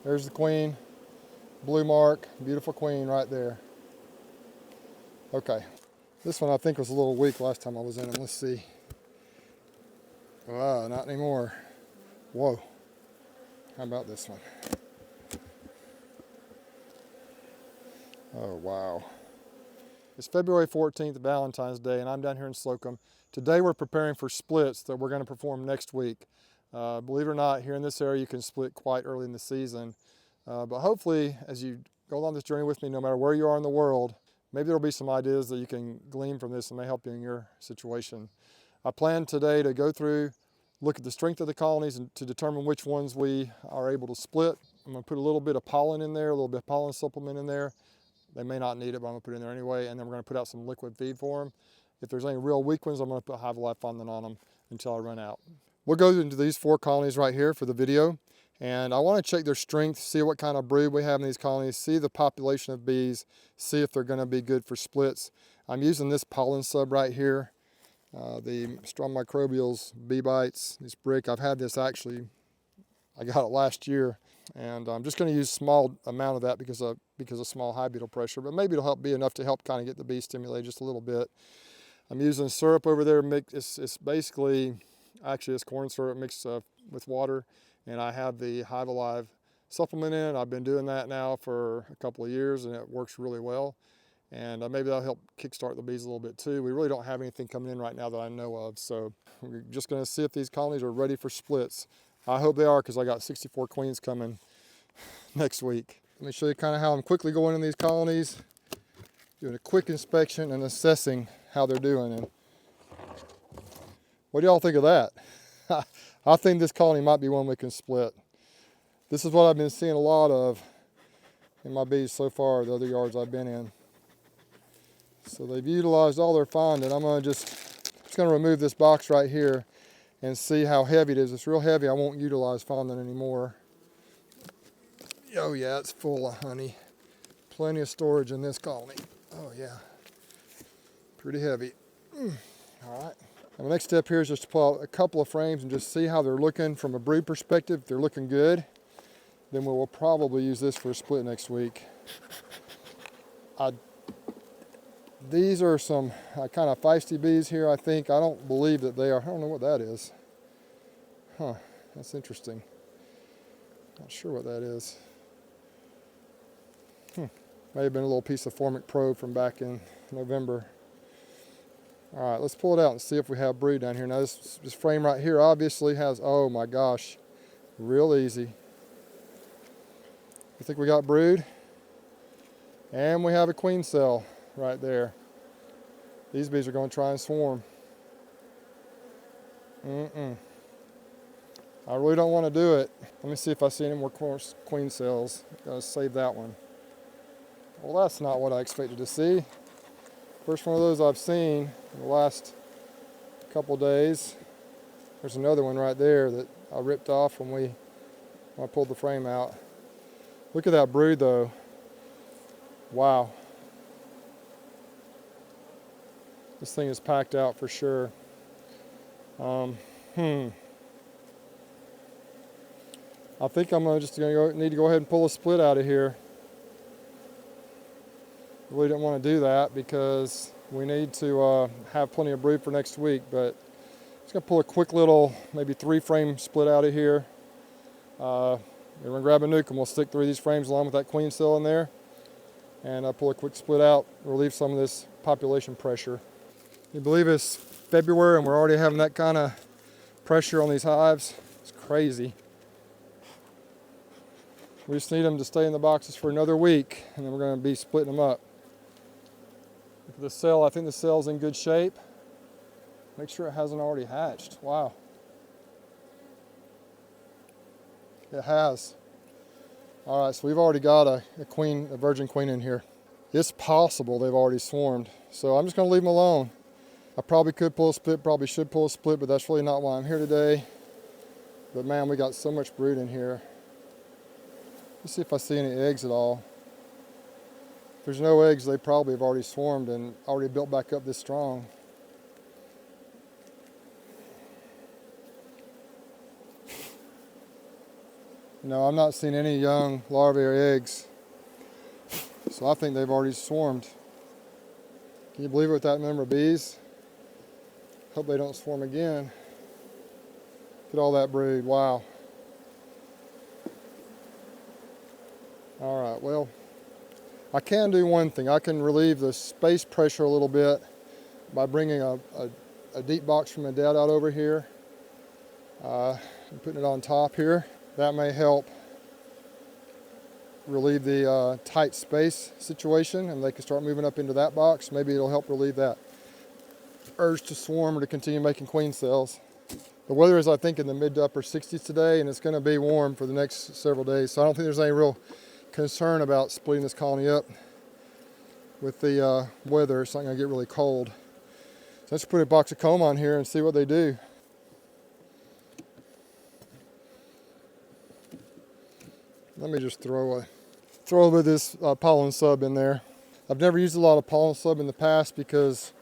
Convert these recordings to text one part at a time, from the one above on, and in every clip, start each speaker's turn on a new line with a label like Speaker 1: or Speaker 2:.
Speaker 1: There's the queen, blue mark, beautiful queen right there. Okay, this one I think was a little weak last time I was in them. Let's see. Wow, not anymore. Whoa, how about this one? Oh, wow. It's February 14th, Valentine's Day, and I'm down here in Slocum. Today we're preparing for splits that we're going to perform next week. Believe it or not, here in this area you can split quite early in the season. But hopefully, as you go along this journey with me, no matter where you are in the world, maybe there'll be some ideas that you can glean from this and may help you in your situation. I plan today to go through, look at the strength of the colonies and to determine which ones we are able to split. I'm going to put a little bit of pollen in there, a little bit of pollen supplement in there. They may not need it, but I'm going to put it in there anyway, and then we're going to put out some liquid feed for them. If there's any real weak ones, I'm going to put Hive Life fondant on them until I run out. We'll go into these 4 colonies right here for the video, and I want to check their strength, see what kind of brood we have in these colonies, see the population of bees, see if they're going to be good for splits. I'm using this pollen sub right here, the Strong Microbials Bee Bites, this brick. I've had this actually, I got it last year. And I'm just going to use a small amount of that because of small hive beetle pressure, but maybe it'll be enough to help kind of get the bees stimulated just a little bit. I'm using syrup over there. It's basically, actually it's corn syrup mixed with water, and I have the Hive Alive supplement in. I've been doing that now for a couple of years, and it works really well. And maybe that'll help kickstart the bees a little bit too. We really don't have anything coming in right now that I know of, so we're just going to see if these colonies are ready for splits. I hope they are, because I got 64 queens coming next week. Let me show you kind of how I'm quickly going in these colonies, doing a quick inspection and assessing how they're doing. And what do y'all think of that? I think this colony might be one we can split. This is what I've been seeing a lot of in my bees so far, the other yards I've been in. So they've utilized all their fondant. I'm going to just going to remove this box right here and see how heavy it is. It's real heavy. I won't utilize fondant anymore. Oh yeah, it's full of honey. Plenty of storage in this colony. Oh yeah, pretty heavy. All right. Now, the next step here is just to pull out a couple of frames and just see how they're looking from a brood perspective. If they're looking good, then we'll probably use this for a split next week. These are some kind of feisty bees here, I think. I don't believe that they are. I don't know what that is. Huh, that's interesting. Not sure what that is. May have been a little piece of formic probe from back in November. All right, let's pull it out and see if we have brood down here. Now this frame right here obviously has, oh my gosh, real easy. I think we got brood. And we have a queen cell right there. These bees are going to try and swarm. I really don't want to do it. Let me see if I see any more queen cells. Gotta save that one. Well, that's not what I expected to see. First one of those I've seen in the last couple days. There's another one right there that I ripped off when I pulled the frame out. Look at that brood though. Wow. This thing is packed out for sure. I think I'm need to go ahead and pull a split out of here. Really didn't want to do that because we need to have plenty of brood for next week, but I'm just going to pull a quick little, maybe 3-frame split out of here. We're going to grab a nuke and we'll stick 3 of these frames along with that queen cell in there, and I'll pull a quick split out, relieve some of this population pressure. Can you believe it's February and we're already having that kind of pressure on these hives? It's crazy. We just need them to stay in the boxes for another week, and then we're going to be splitting them up. Look at the cell. I think the cell's in good shape. Make sure it hasn't already hatched. Wow. It has. All right, so we've already got a virgin queen in here. It's possible they've already swarmed, so I'm just going to leave them alone. I probably could pull a split, probably should pull a split, but that's really not why I'm here today. But man, we got so much brood in here. Let's see if I see any eggs at all. If there's no eggs, they probably have already swarmed and already built back up this strong. No, I'm not seeing any young larvae or eggs. So I think they've already swarmed. Can you believe it with that number of bees? Hope they don't swarm again. Look at all that brood, wow. All right, well, I can do one thing. I can relieve the space pressure a little bit by bringing a deep box from my dad out over here and putting it on top here. That may help relieve the tight space situation, and they can start moving up into that box. Maybe it'll help relieve that urge to swarm or to continue making queen cells. The weather is, I think, in the mid to upper 60s today, and it's going to be warm for the next several days. So I don't think there's any real concern about splitting this colony up with the weather. It's not going to get really cold. So let's put a box of comb on here and see what they do. Let me just throw a bit of this pollen sub in there. I've never used a lot of pollen sub in the past because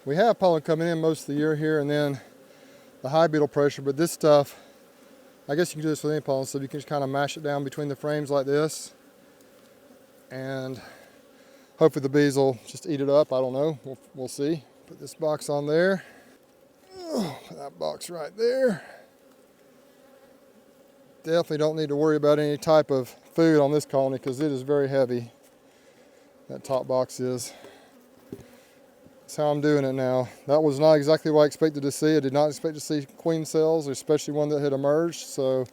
Speaker 1: we have pollen coming in most of the year here, and then the hive beetle pressure. But this stuff, I guess you can do this with any pollen sub. You can just kind of mash it down between the frames like this, and hopefully the bees will just eat it up. I don't know. We'll see. Put this box on there. Oh, that box right there. Definitely don't need to worry about any type of food on this colony because it is very heavy. That top box is. That's how I'm doing it now. That was not exactly what I expected to see. I did not expect to see queen cells, especially one that had emerged. So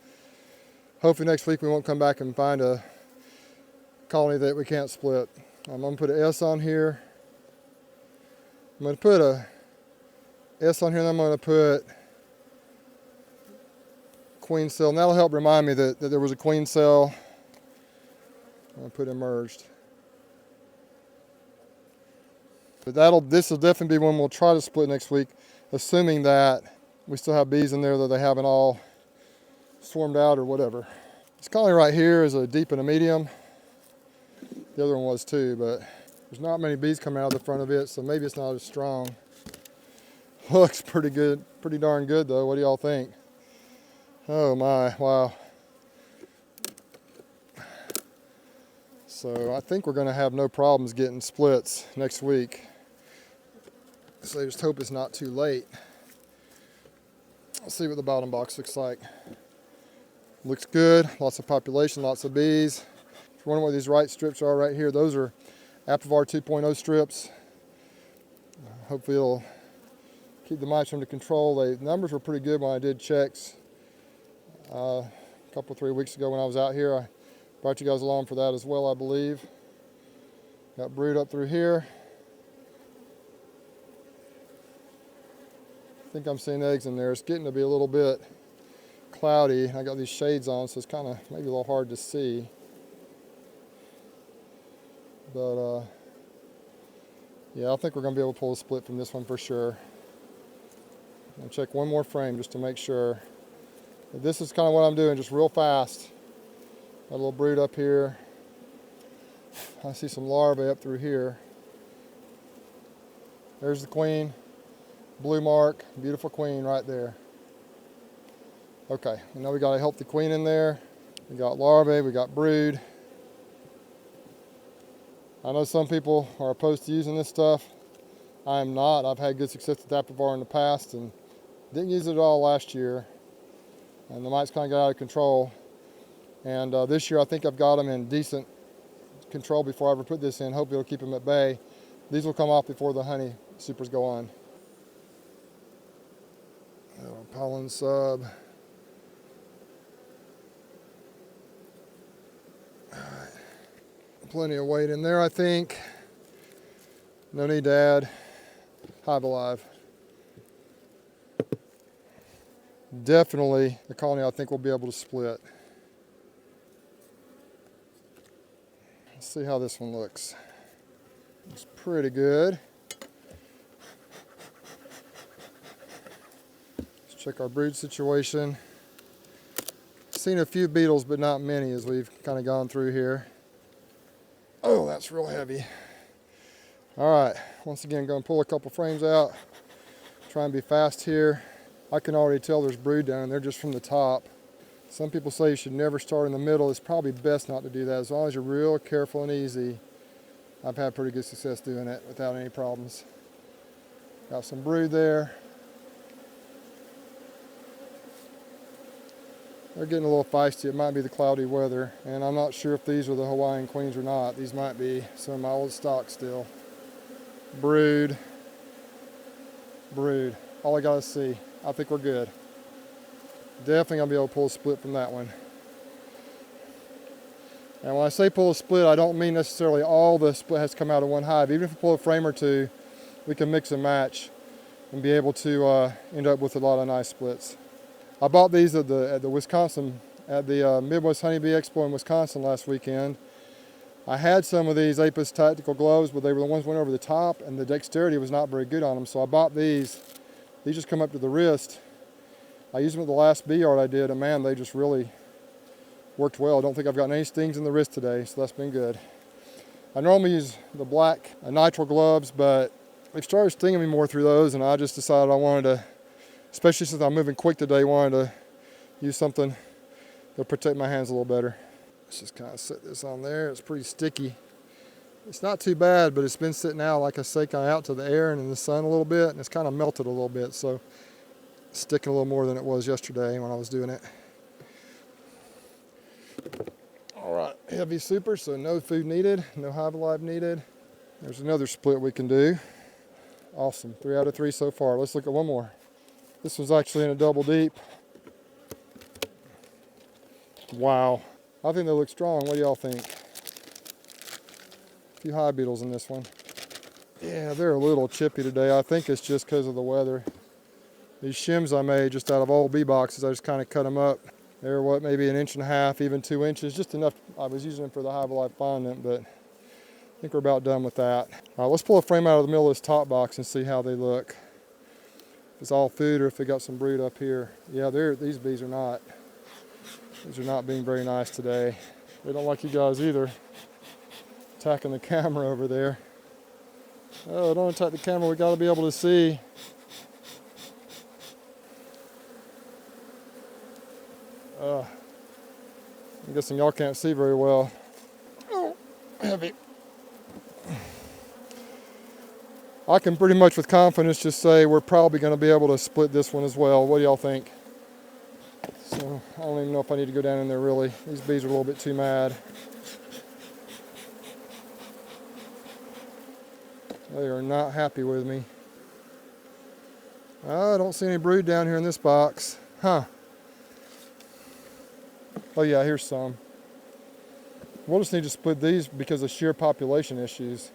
Speaker 1: hopefully next week we won't come back and find a colony that we can't split. I'm going to put an S on here. I'm going to put a S on here, and I'm going to put queen cell, and that'll help remind me that there was a queen cell. I'm going to put emerged. But this will definitely be one we'll try to split next week, assuming that we still have bees in there, that they haven't all swarmed out or whatever. This colony right here is a deep and a medium. The other one was too, but there's not many bees coming out of the front of it, so maybe it's not as strong. Looks pretty good, pretty darn good though. What do y'all think? Oh my, wow. So I think we're gonna have no problems getting splits next week. So I just hope it's not too late. Let's see what the bottom box looks like. Looks good, lots of population, lots of bees. If you're wondering what these right strips are right here, those are Apivar 2.0 strips. Hopefully it'll keep the mites under control. The numbers were pretty good when I did checks a couple, 3 weeks ago when I was out here. I brought you guys along for that as well, I believe. Got brood up through here. I think I'm seeing eggs in there. It's getting to be a little bit cloudy. I got these shades on, so it's kind of maybe a little hard to see. But yeah, I think we're going to be able to pull a split from this one for sure. I'll check one more frame just to make sure. But this is kind of what I'm doing, just real fast. Got a little brood up here. I see some larvae up through here. There's the queen. Blue mark, beautiful queen right there. Okay, now we got a healthy queen in there. We got larvae, we got brood. I know some people are opposed to using this stuff. I am not. I've had good success with Apivar in the past and didn't use it at all last year. And the mites kind of got out of control. And this year I think I've got them in decent control before I ever put this in. Hopefully it'll keep them at bay. These will come off before the honey supers go on. Pollen sub. All right. Plenty of weight in there, I think. No need to add Hive Alive. Definitely the colony I think will be able to split. Let's see how this one looks. It's pretty good. Check our brood situation. Seen a few beetles, but not many as we've kind of gone through here. Oh, that's real heavy. All right, once again, going to pull a couple frames out. Try and be fast here. I can already tell there's brood down there just from the top. Some people say you should never start in the middle. It's probably best not to do that. As long as you're real careful and easy. I've had pretty good success doing it without any problems. Got some brood there. They're getting a little feisty. It might be the cloudy weather, and I'm not sure if these are the Hawaiian queens or not. These might be some of my old stock still. Brood, brood. All I gotta see. I think we're good. Definitely gonna be able to pull a split from that one. And when I say pull a split, I don't mean necessarily all the split has come out of one hive. Even if we pull a frame or two, we can mix and match and be able to end up with a lot of nice splits. I bought these at the Midwest Honeybee Expo in Wisconsin last weekend. I had some of these Apis tactical gloves, but they were the ones that went over the top, and the dexterity was not very good on them. So I bought these. These just come up to the wrist. I used them at the last bee yard I did, and man, they just really worked well. I don't think I've gotten any stings in the wrist today, so that's been good. I normally use the black nitrile gloves, but they've started stinging me more through those, and I just decided I wanted to, especially since I'm moving quick today, wanted to use something to protect my hands a little better. Let's just kind of set this on there. It's pretty sticky. It's not too bad, but it's been sitting out, like I say, kind of out to the air and in the sun a little bit, and it's kind of melted a little bit, so it's sticking a little more than it was yesterday when I was doing it. All right, heavy super, so no food needed, no hive alive needed. There's another split we can do. Awesome, 3 out of 3 so far. Let's look at one more. This was actually in a double deep. Wow, I think they look strong. What do y'all think? A few hive beetles in this one. Yeah, they're a little chippy today. I think it's just because of the weather. These shims I made just out of old bee boxes, I just kind of cut them up. They're what, maybe 1.5 inches, even 2 inches, just enough. I was using them for the hive alive fondant, but I think we're about done with that. Let's pull a frame out of the middle of this top box and see how they look. If it's all food or if they got some brood up here. Yeah, these bees are not. These are not being very nice today. They don't like you guys either. Attacking the camera over there. Oh, don't attack the camera, we gotta be able to see. I'm guessing y'all can't see very well. Oh, heavy. I can pretty much with confidence just say we're probably going to be able to split this one as well. What do y'all think? So I don't even know if I need to go down in there really. These bees are a little bit too mad. They are not happy with me. I don't see any brood down here in this box. Huh. Oh yeah, here's some. We'll just need to split these because of sheer population issues.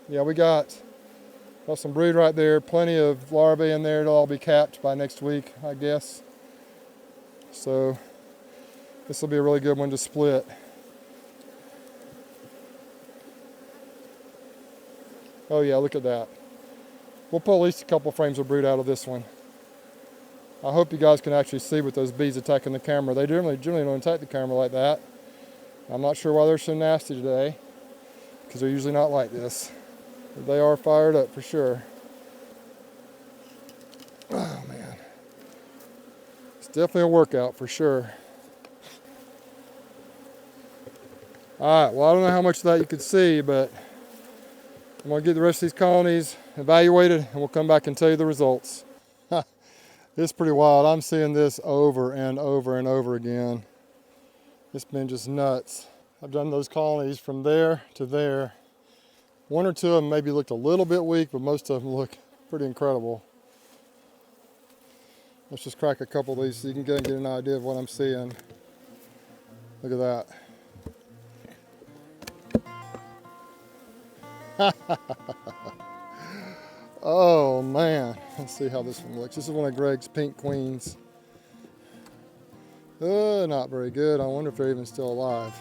Speaker 1: Yeah, we got some brood right there, plenty of larvae in there. It'll all be capped by next week, I guess. So this will be a really good one to split. Oh yeah, look at that. We'll pull at least a couple frames of brood out of this one. I hope you guys can actually see with those bees attacking the camera. They generally don't attack the camera like that. I'm not sure why they're so nasty today, because they're usually not like this. But they are fired up for sure. Oh man. It's definitely a workout for sure. Alright, well I don't know how much of that you could see, but I'm going to get the rest of these colonies evaluated and we'll come back and tell you the results. It's pretty wild. I'm seeing this over and over and over again. It's been just nuts. I've done those colonies from there to there. One or two of them maybe looked a little bit weak, but most of them look pretty incredible. Let's just crack a couple of these so you can get an idea of what I'm seeing. Look at that. Oh man, let's see how this one looks. This is one of Greg's pink queens. Not very good. I wonder if they're even still alive.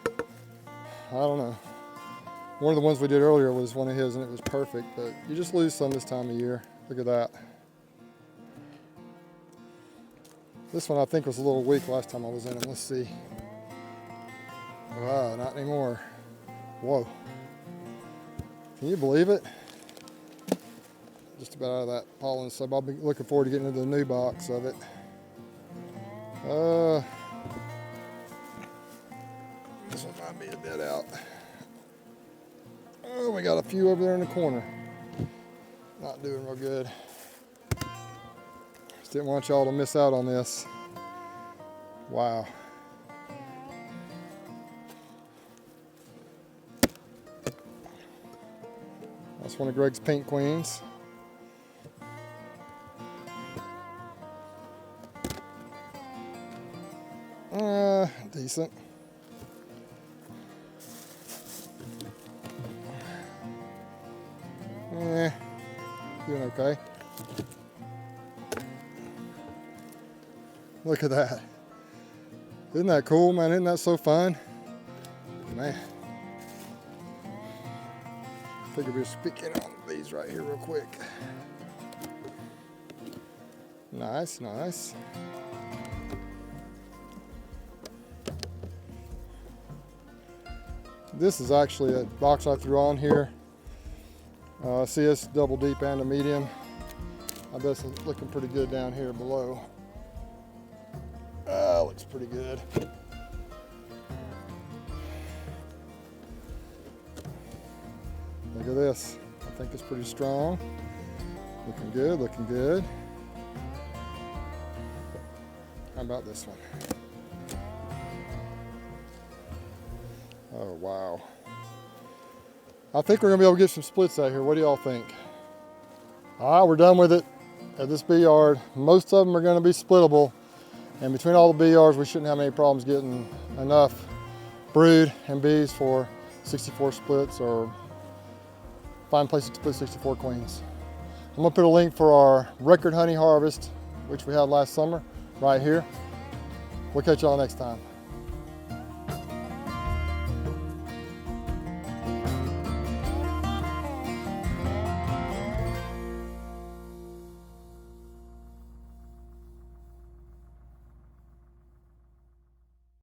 Speaker 1: I don't know. One of the ones we did earlier was one of his and it was perfect, but you just lose some this time of year. Look at that. This one I think was a little weak last time I was in it. Let's see. Wow, not anymore. Whoa. Can you believe it? Just about out of that pollen sub. I'll be looking forward to getting into the new box of it. This one might be a bit out. Oh, we got a few over there in the corner. Not doing real good. Just didn't want y'all to miss out on this. Wow. That's one of Greg's pink queens. Decent. Doing okay. Look at that. Isn't that cool, man? Isn't that so fun? Man. Figure we're speaking on these right here real quick. Nice, nice. This is actually a box I threw on here. See, it's double deep and a medium. I bet it's looking pretty good down here below. Looks pretty good. Look at this. I think it's pretty strong. Looking good, looking good. How about this one? Oh, wow. I think we're gonna be able to get some splits out here. What do y'all think? All right, we're done with it at this bee yard. Most of them are gonna be splittable. And between all the bee yards, we shouldn't have any problems getting enough brood and bees for 64 splits or find places to split 64 queens. I'm gonna put a link for our record honey harvest, which we had last summer, right here. We'll catch y'all next time.